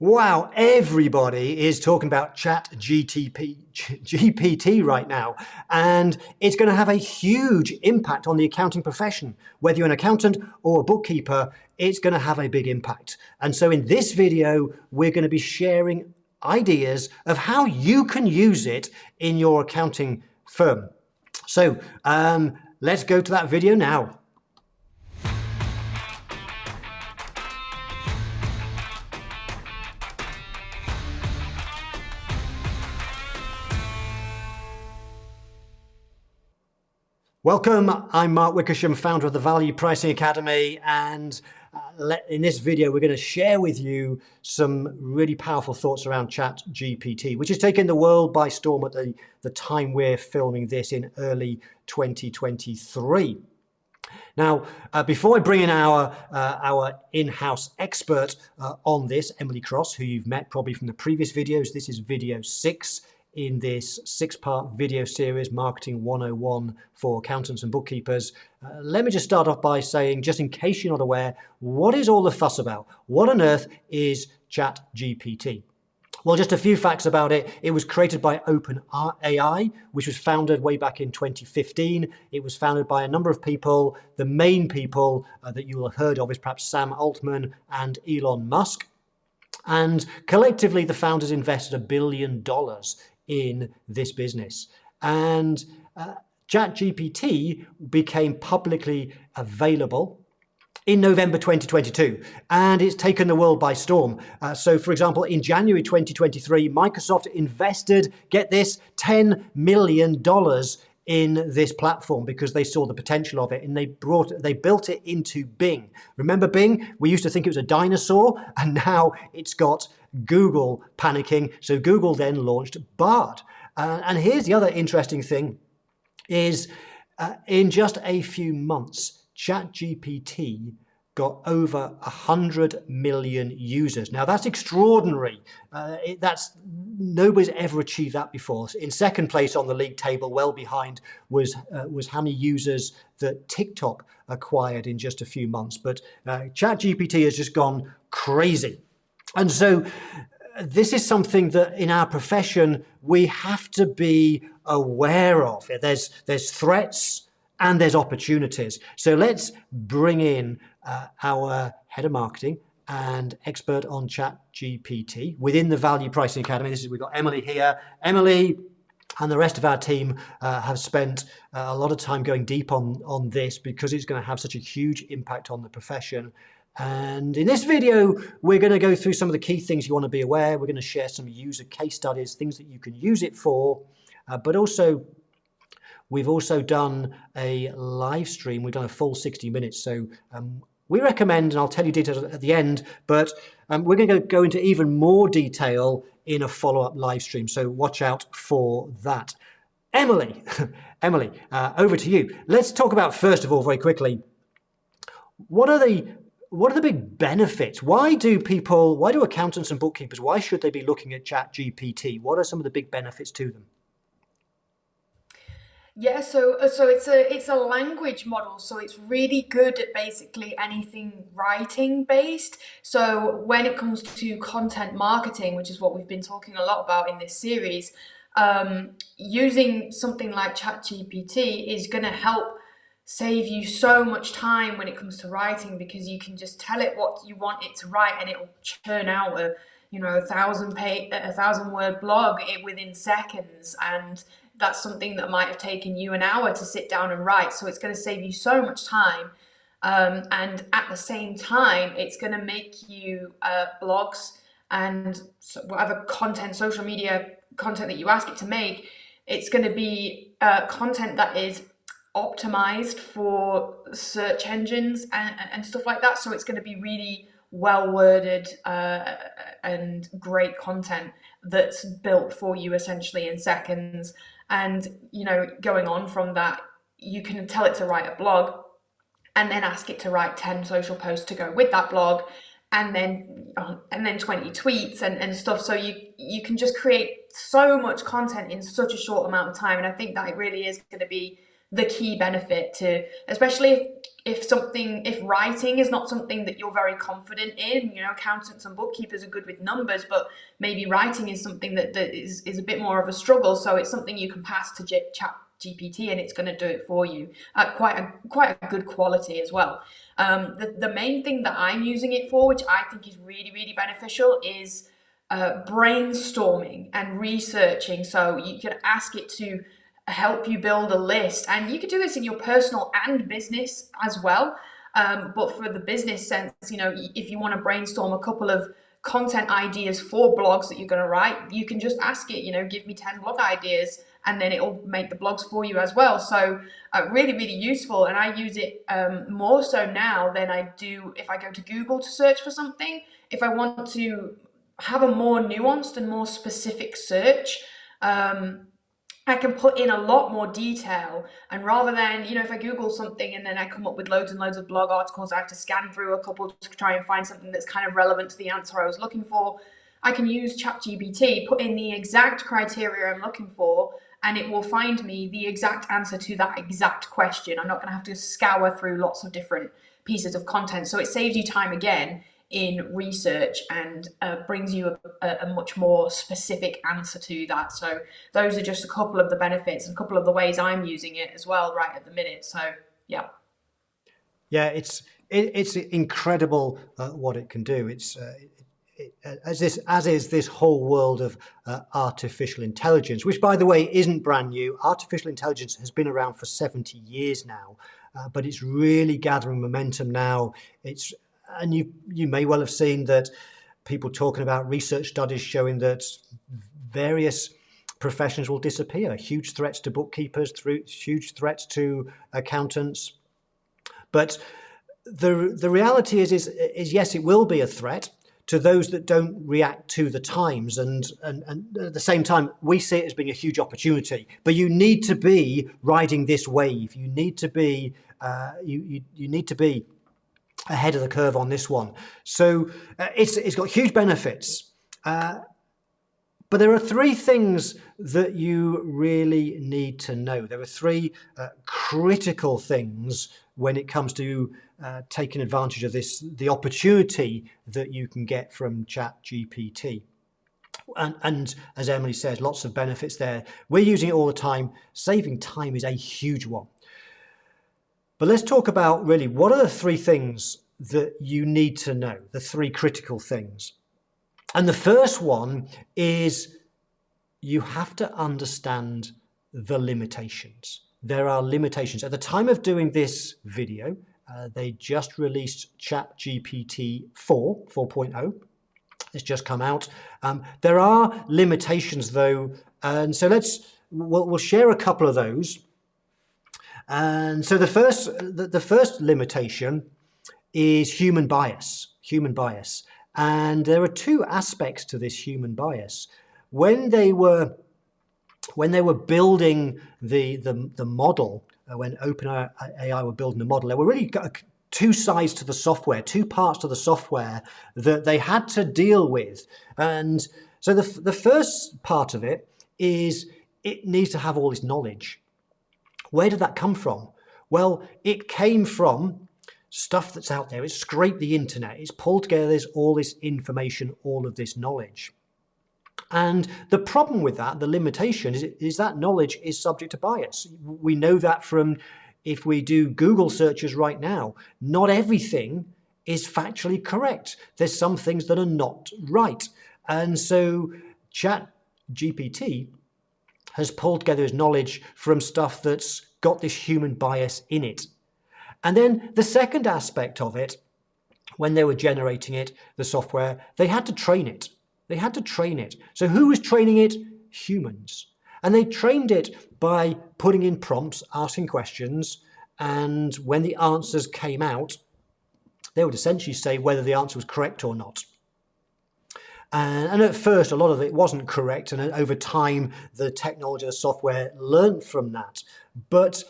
Wow, everybody is talking about GPT right now, and it's going to have a huge impact on the accounting profession. Whether you're an accountant or a bookkeeper, it's going to have a big impact. And so in this video, we're going to be sharing ideas of how you can use it in your accounting firm. So let's go to that video now. Welcome, I'm Mark Wickersham, founder of the Value Pricing Academy, and in this video we're going to share with you some really powerful thoughts around ChatGPT, which has taken the world by storm at the time we're filming this in early 2023. Now, before I bring in our in-house expert on this, Emily Cross, who you've met probably from the previous videos, this is video 6 in this 6-part video series, Marketing 101 for Accountants and Bookkeepers. Let me just start off by saying, just in case you're not aware, what is all the fuss about? What on earth is ChatGPT? Well, just a few facts about it. It was created by OpenAI, which was founded way back in 2015. It was founded by a number of people. The main people that you will have heard of is perhaps Sam Altman and Elon Musk. And collectively, the founders invested $1 billion in this business. And ChatGPT became publicly available in November 2022, and it's taken the world by storm. So, for example, in January 2023, Microsoft invested, get this, $10 million in this platform because they saw the potential of it, and they built it into Bing. Remember Bing? We used to think it was a dinosaur, and now it's got Google panicking. So Google then launched Bard. And here's the other interesting thing is in just a few months, ChatGPT got over 100 million users. Now that's extraordinary. Nobody's ever achieved that before. In second place on the league table, well behind, was how many users that TikTok acquired in just a few months. But ChatGPT has just gone crazy. And so this is something that in our profession we have to be aware of. There's threats and there's opportunities. So let's bring in our head of marketing and expert on ChatGPT within the Value Pricing Academy. We've got Emily here. Emily and the rest of our team have spent a lot of time going deep on this because it's going to have such a huge impact on the profession. And in this video, we're going to go through some of the key things you want to be aware. We're going to share some user case studies, things that you can use it for, but also we've also done a live stream. We've done a full 60 minutes. So we recommend, and I'll tell you details at the end, but we're going to go into even more detail in a follow-up live stream. So watch out for that. Emily, over to you. Let's talk about, first of all, very quickly, what are the big benefits? Why do accountants and bookkeepers, why should they be looking at ChatGPT? What are some of the big benefits to them? Yeah, so it's a language model, so it's really good at basically anything writing based. So when it comes to content marketing, which is what we've been talking a lot about in this series, using something like ChatGPT is going to help save you so much time when it comes to writing, because you can just tell it what you want it to write and it will churn out a 1,000 word blog within seconds. And that's something that might have taken you an hour to sit down and write. So it's going to save you so much time. And at the same time, it's going to make you blogs and whatever content, social media content that you ask it to make, it's going to be content that is optimized for search engines and stuff like that. So it's going to be really well worded and great content that's built for you essentially in seconds. And going on from that, you can tell it to write a blog and then ask it to write 10 social posts to go with that blog, and then 20 tweets and stuff. So you can just create so much content in such a short amount of time. And I think that it really is going to be the key benefit to, especially if writing is not something that you're very confident in. Accountants and bookkeepers are good with numbers, but maybe writing is something that is a bit more of a struggle. So it's something you can pass to ChatGPT, and it's going to do it for you at quite a good quality as well. The main thing that I'm using it for, which I think is really, really beneficial, is brainstorming and researching. So you can ask it to help you build a list, and you could do this in your personal and business as well. But for the business sense, if you want to brainstorm a couple of content ideas for blogs that you're going to write, you can just ask it, give me 10 blog ideas, and then it'll make the blogs for you as well. So really, really useful. And I use it more so now than I do if I go to Google to search for something. If I want to have a more nuanced and more specific search, I can put in a lot more detail, and rather than, if I Google something and then I come up with loads and loads of blog articles, I have to scan through a couple to try and find something that's kind of relevant to the answer I was looking for. I can use ChatGPT, put in the exact criteria I'm looking for, and it will find me the exact answer to that exact question. I'm not going to have to scour through lots of different pieces of content. So it saves you time again in research, and brings you a much more specific answer to that. So those are just a couple of the benefits and a couple of the ways I'm using it as well right at the minute. So yeah. Yeah, it's incredible what it can do. It's as is this whole world of artificial intelligence, which, by the way, isn't brand new. Artificial intelligence has been around for 70 years now, but it's really gathering momentum now. And you may well have seen that people talking about research studies showing that various professions will disappear. Huge threats to bookkeepers, huge threats to accountants. But the reality is yes, it will be a threat to those that don't react to the times. And at the same time, we see it as being a huge opportunity. But you need to be riding this wave. You need to be you need to be ahead of the curve on this one. So it's got huge benefits. But there are three things that you really need to know. There are three critical things when it comes to taking advantage of the opportunity that you can get from ChatGPT. And as Emily says, lots of benefits there. We're using it all the time. Saving time is a huge one. But let's talk about really what are the three things that you need to know, the three critical things. And the first one is you have to understand the limitations. There are limitations. At the time of doing this video, they just released ChatGPT 4.0. It's just come out. There are limitations though, and so we'll share a couple of those. And so the first limitation is human bias. And there are two aspects to this human bias. When they were building the model, when OpenAI were building the model, there were really two sides to the software, two parts to the software that they had to deal with. And so the first part of it is it needs to have all this knowledge. Where did that come from? Well, it came from stuff that's out there. It's scraped the internet. It's pulled together all this information, all of this knowledge. And the problem with that, the limitation, is that knowledge is subject to bias. We know that from if we do Google searches right now, not everything is factually correct. There's some things that are not right. And so ChatGPT has pulled together his knowledge from stuff that's got this human bias in it. And then the second aspect of it, when they were generating it, the software, they had to train it. So who was training it? Humans. And they trained it by putting in prompts, asking questions, and when the answers came out, they would essentially say whether the answer was correct or not. And at first, a lot of it wasn't correct, and over time, the technology, the software learned from that. But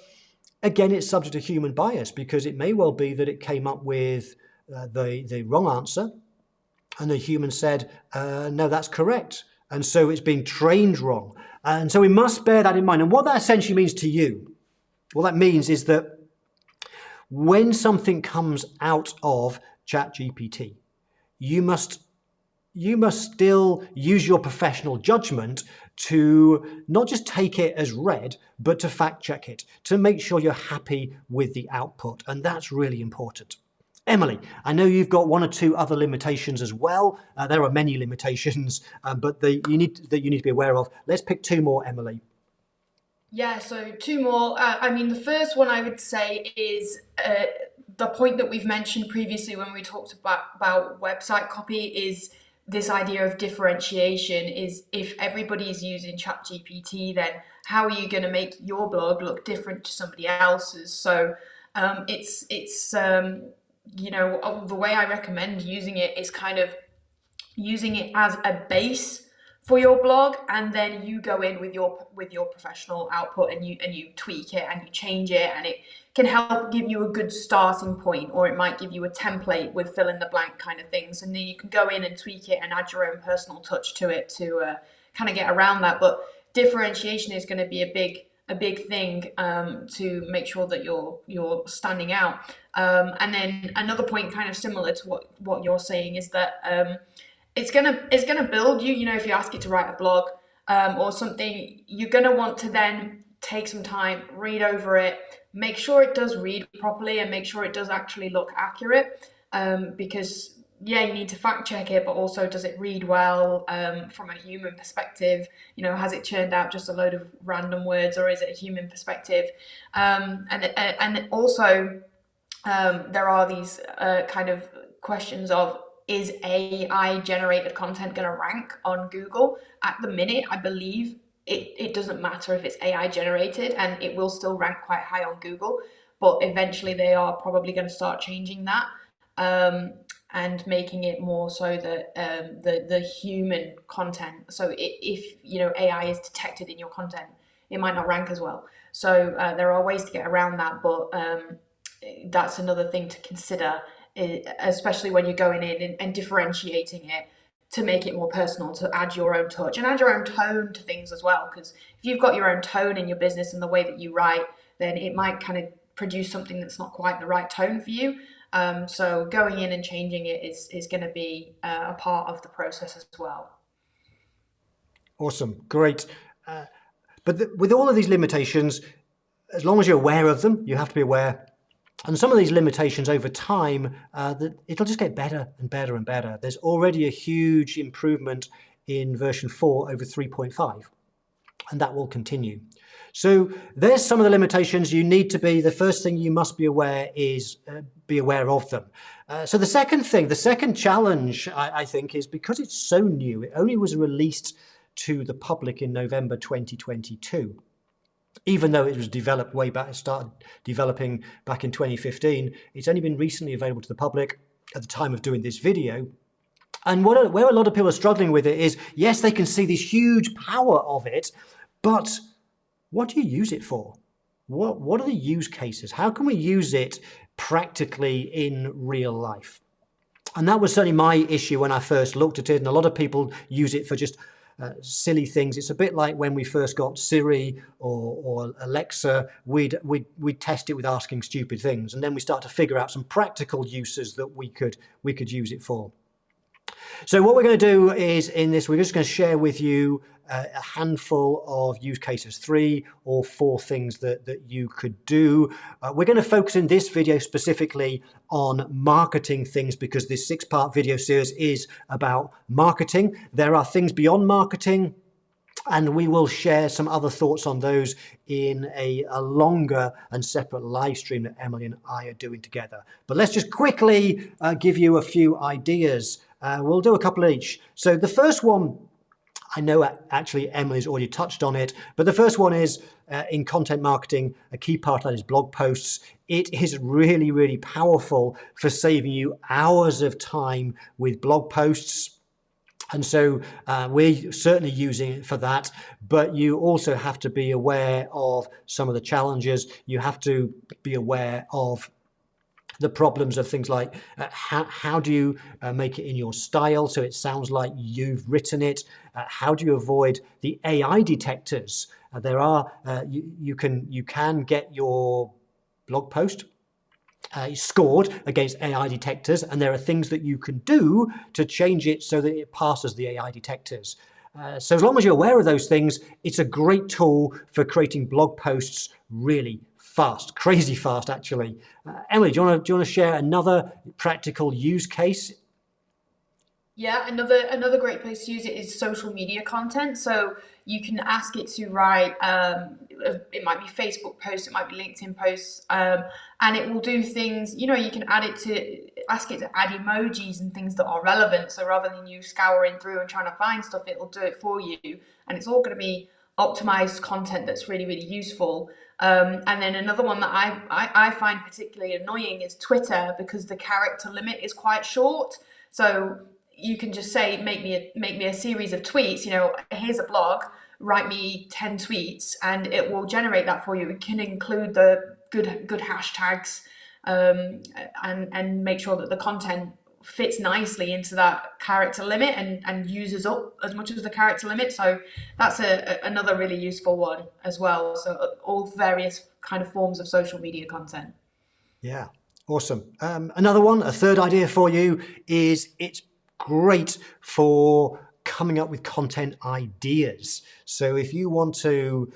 again, it's subject to human bias, because it may well be that it came up with the wrong answer, and the human said, no, that's correct. And so it's being trained wrong. And so we must bear that in mind. And what that essentially means to you What that means is that when something comes out of ChatGPT, you must still use your professional judgment to not just take it as read, but to fact check it, to make sure you're happy with the output. And that's really important. Emily, I know you've got one or two other limitations as well. There are many limitations, but you need to be aware of. Let's pick two more, Emily. Yeah, so two more. I mean, the first one I would say is the point that we've mentioned previously when we talked about website copy is this idea of differentiation. Is if everybody is using ChatGPT, then how are you going to make your blog look different to somebody else's? So it's you know, the way I recommend using it is kind of using it as a base for your blog, and then you go in with your professional output and you tweak it and you change it, and it can help give you a good starting point, or it might give you a template with fill in the blank kind of things, and then you can go in and tweak it and add your own personal touch to it to kind of get around that. But differentiation is going to be a big thing to make sure that you're standing out. And then another point kind of similar to what you're saying is that it's gonna build you. You know, if you ask it to write a blog or something, you're gonna want to then take some time, read over it, make sure it does read properly, and make sure it does actually look accurate. Because yeah, you need to fact check it, but also does it read well from a human perspective? You know, has it churned out just a load of random words, or is it a human perspective? And also there are these kind of questions of, is AI generated content going to rank on Google? At the minute, I believe it doesn't matter if it's AI generated, and it will still rank quite high on Google, but eventually they are probably going to start changing that and making it more so that the human content. So if you know AI is detected in your content, it might not rank as well. So there are ways to get around that, but that's another thing to consider, especially when you're going in and differentiating it to make it more personal, to add your own touch and add your own tone to things as well. Because if you've got your own tone in your business and the way that you write, then it might kind of produce something that's not quite the right tone for you. So going in and changing it is going to be a part of the process as well. Awesome, great. But with all of these limitations, as long as you're aware of them, you have to be aware. And some of these limitations over time, that it'll just get better and better and better. There's already a huge improvement in version 4 over 3.5, and that will continue. So there's some of the limitations you need to be. The first thing you must be aware is be aware of them. So the second challenge, I think, is because it's so new, it only was released to the public in November 2022. Even though it was developed way back, started developing back in 2015, it's only been recently available to the public at the time of doing this video. And where a lot of people are struggling with it is, yes, they can see this huge power of it, but what do you use it for? What are the use cases? How can we use it practically in real life? And that was certainly my issue when I first looked at it, and a lot of people use it for just silly things. It's a bit like when we first got Siri or Alexa, we'd test it with asking stupid things, and then we start to figure out some practical uses that we could use it for. So what we're going to do is, in this, we're just going to share with you a handful of use cases, 3 or 4 things that you could do. We're going to focus in this video specifically on marketing things, because this 6-part video series is about marketing. There are things beyond marketing, and we will share some other thoughts on those in a longer and separate live stream that Emily and I are doing together. But let's just quickly give you a few ideas. We'll do a couple each. So the first one, I know actually Emily's already touched on it, but the first one is in content marketing, a key part of that is blog posts. It is really, really powerful for saving you hours of time with blog posts. And so we're certainly using it for that, but you also have to be aware of some of the challenges. You have to be aware of the problems of things like how do you make it in your style so it sounds like you've written it? How do you avoid the AI detectors? You can get your blog post scored against AI detectors, and there are things that you can do to change it so that it passes the AI detectors. So as long as you're aware of those things, it's a great tool for creating blog posts really fast, crazy fast, actually. Emily, do you want to share another practical use case? Yeah, another great place to use it is social media content. So you can ask it to write, it might be Facebook posts, it might be LinkedIn posts, and it will do things, you can ask it to add emojis and things that are relevant. So rather than you scouring through and trying to find stuff, it will do it for you. And it's all going to be optimized content that's really, really useful. And then another one that I find particularly annoying is Twitter, because the character limit is quite short. So you can just say, make me a series of tweets. Here's a blog, write me 10 tweets, and it will generate that for you. It can include the good hashtags, and make sure that the content fits nicely into that character limit and uses up as much as the character limit. So that's another really useful one as well. So all various kind of forms of social media content. Yeah, awesome. Another one, a third idea for you is it's great for coming up with content ideas. So if you want to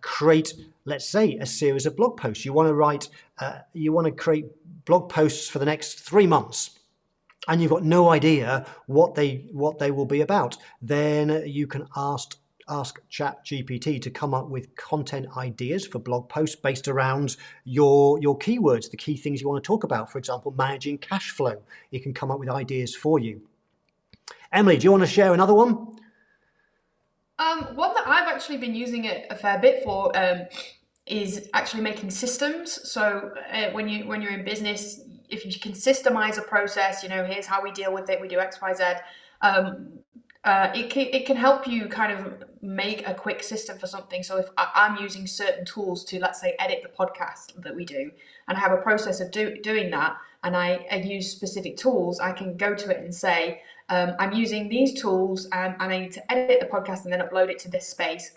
create, let's say, a series of blog posts, you want to create blog posts for the next 3 months, and you've got no idea what they will be about, then you can ask ChatGPT to come up with content ideas for blog posts based around your keywords, the key things you want to talk about. For example, managing cash flow. It can come up with ideas for you. Emily, do you want to share another one? One that I've actually been using it a fair bit for is actually making systems. So when you're in business, if you can systemize a process, here's how we deal with it, we do X, Y, Z. It can help you kind of make a quick system for something. So if I'm using certain tools to, let's say, edit the podcast that we do, and have a process of doing that, and I use specific tools, I can go to it and say, I'm using these tools, and I need to edit the podcast and then upload it to this space.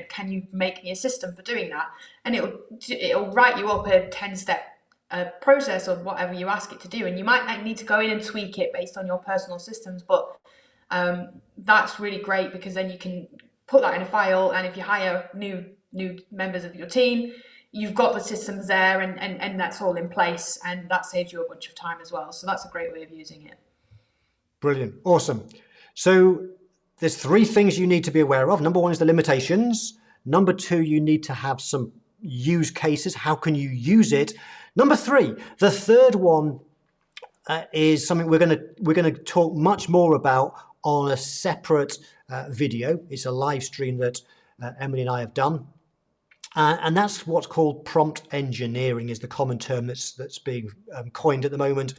Can you make me a system for doing that? And it'll write you up a 10-step process of whatever you ask it to do. And you might need to go in and tweak it based on your personal systems, but that's really great, because then you can put that in a file, and if you hire new members of your team, you've got the systems there, and that's all in place, and that saves you a bunch of time as well. So that's a great way of using it. Brilliant. Awesome. So there's 3 things you need to be aware of. Number 1 is the limitations. Number 2, you need to have some use cases. How can you use it? Number 3, the third one is something we're going to talk much more about on a separate video. It's a live stream that Emily and I have done. And that's what's called prompt engineering, is the common term that's being coined at the moment.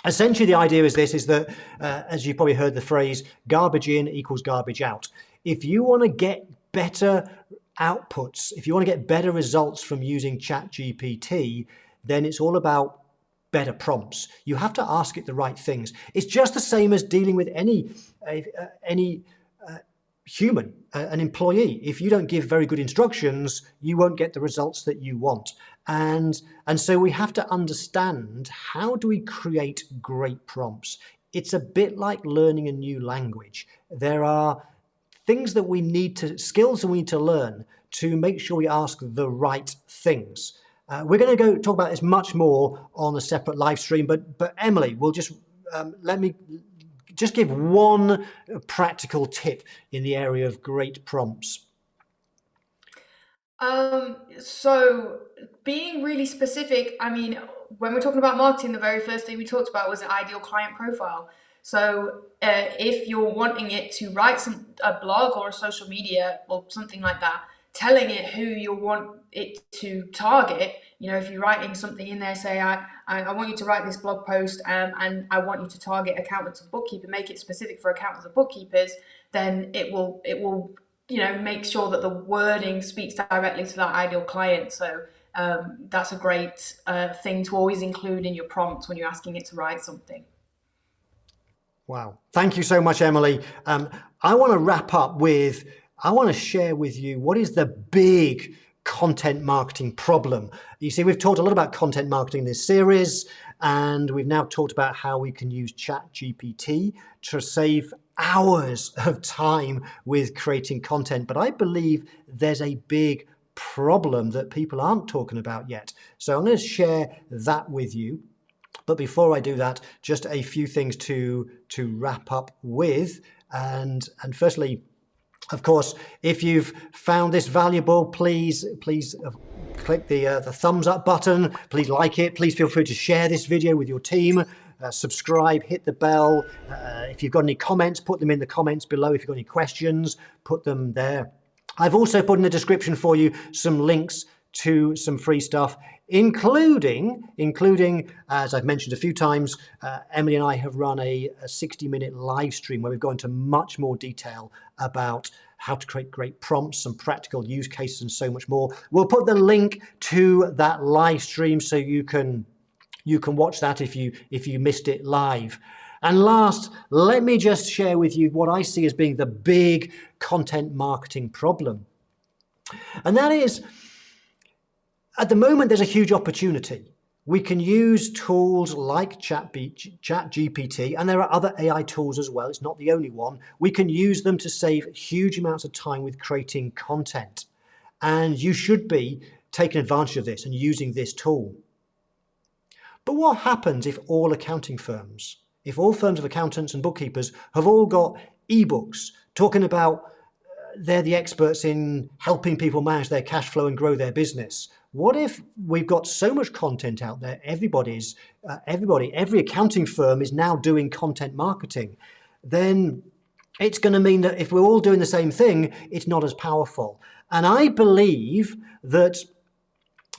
Essentially, the idea is that, as you've probably heard the phrase, garbage in equals garbage out. If you want to get better outputs, if you want to get better results from using ChatGPT, then it's all about better prompts. You have to ask it the right things. It's just the same as dealing with any human, an employee. If you don't give very good instructions, you won't get the results that you want. And so we have to understand, how do we create great prompts? It's a bit like learning a new language. There are things that skills that we need to learn to make sure we ask the right things. We're going to go talk about this much more on a separate live stream, but Emily, we'll just let me just give one practical tip in the area of great prompts. So being really specific, when we're talking about marketing, the very first thing we talked about was an ideal client profile. So if you're wanting it to write a blog or a social media or something like that, telling it who you want it to target, if you're writing something in there, say, I want you to write this blog post, and I want you to target accountants and bookkeepers, make it specific for accountants and bookkeepers, then it will make sure that the wording speaks directly to that ideal client. So that's a great thing to always include in your prompt when you're asking it to write something. Wow. Thank you so much, Emily. I want to wrap up with, I want to share with you what is the big content marketing problem. You see, we've talked a lot about content marketing in this series, and we've now talked about how we can use ChatGPT to save hours of time with creating content. But I believe there's a big problem that people aren't talking about yet. So I'm going to share that with you. But before I do that, just a few things to wrap up with. And firstly, of course, if you've found this valuable, please click the thumbs up button. Please like it. Please feel free to share this video with your team. Subscribe, hit the bell. If you've got any comments, put them in the comments below. If you've got any questions, put them there. I've also put in the description for you some links to some free stuff, including, as I've mentioned a few times, Emily and I have run a 60-minute live stream where we've gone into much more detail about how to create great prompts, some practical use cases, and so much more. We'll put the link to that live stream so you can watch that if you missed it live. And last, let me just share with you what I see as being the big content marketing problem. And that is, at the moment, there's a huge opportunity. We can use tools like ChatGPT, and there are other AI tools as well. It's not the only one. We can use them to save huge amounts of time with creating content. And you should be taking advantage of this and using this tool. But what happens if all accounting firms, if all firms of accountants and bookkeepers have all got ebooks talking about they're the experts in helping people manage their cash flow and grow their business? What if we've got so much content out there, every accounting firm is now doing content marketing? Then it's going to mean that if we're all doing the same thing, it's not as powerful. And I believe that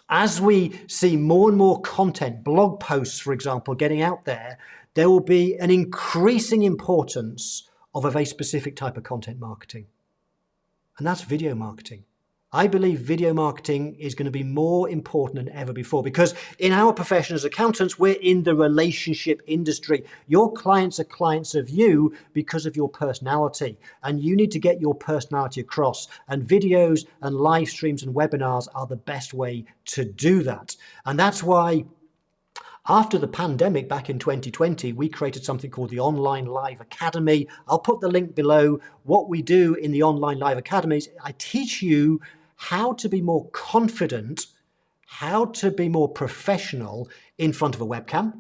as we see more and more content, blog posts, for example, getting out there, there will be an increasing importance of a very specific type of content marketing. And that's video marketing. I believe video marketing is going to be more important than ever before, because in our profession as accountants, we're in the relationship industry. Your clients are clients of you because of your personality, and you need to get your personality across. And videos and live streams and webinars are the best way to do that. And that's why after the pandemic back in 2020, we created something called the Online Live Academy. I'll put the link below. What we do in the Online Live Academy is I teach you how to be more confident, how to be more professional in front of a webcam.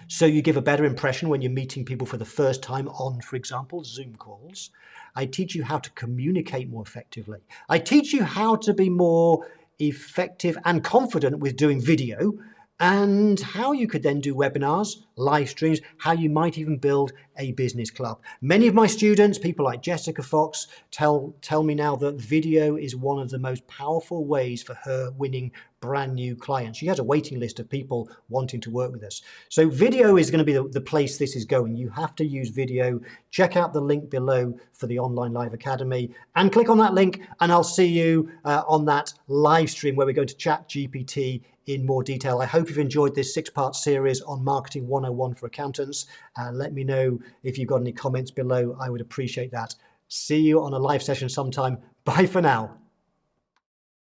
So you give a better impression when you're meeting people for the first time on, for example, Zoom calls. I teach you how to communicate more effectively. I teach you how to be more effective and confident with doing video, and how you could then do webinars, live streams, how you might even build a business club. Many of my students, people like Jessica Fox, tell me now that video is one of the most powerful ways for her winning brand new clients. She has a waiting list of people wanting to work with us. So video is going to be the place this is going. You have to use video. Check out the link below for the Online Live Academy and click on that link, and I'll see you on that live stream where we go to ChatGPT in more detail. I hope you've enjoyed this 6-part series on Marketing 101 for accountants. Let me know if you've got any comments below. I would appreciate that. See you on a live session sometime. Bye for now.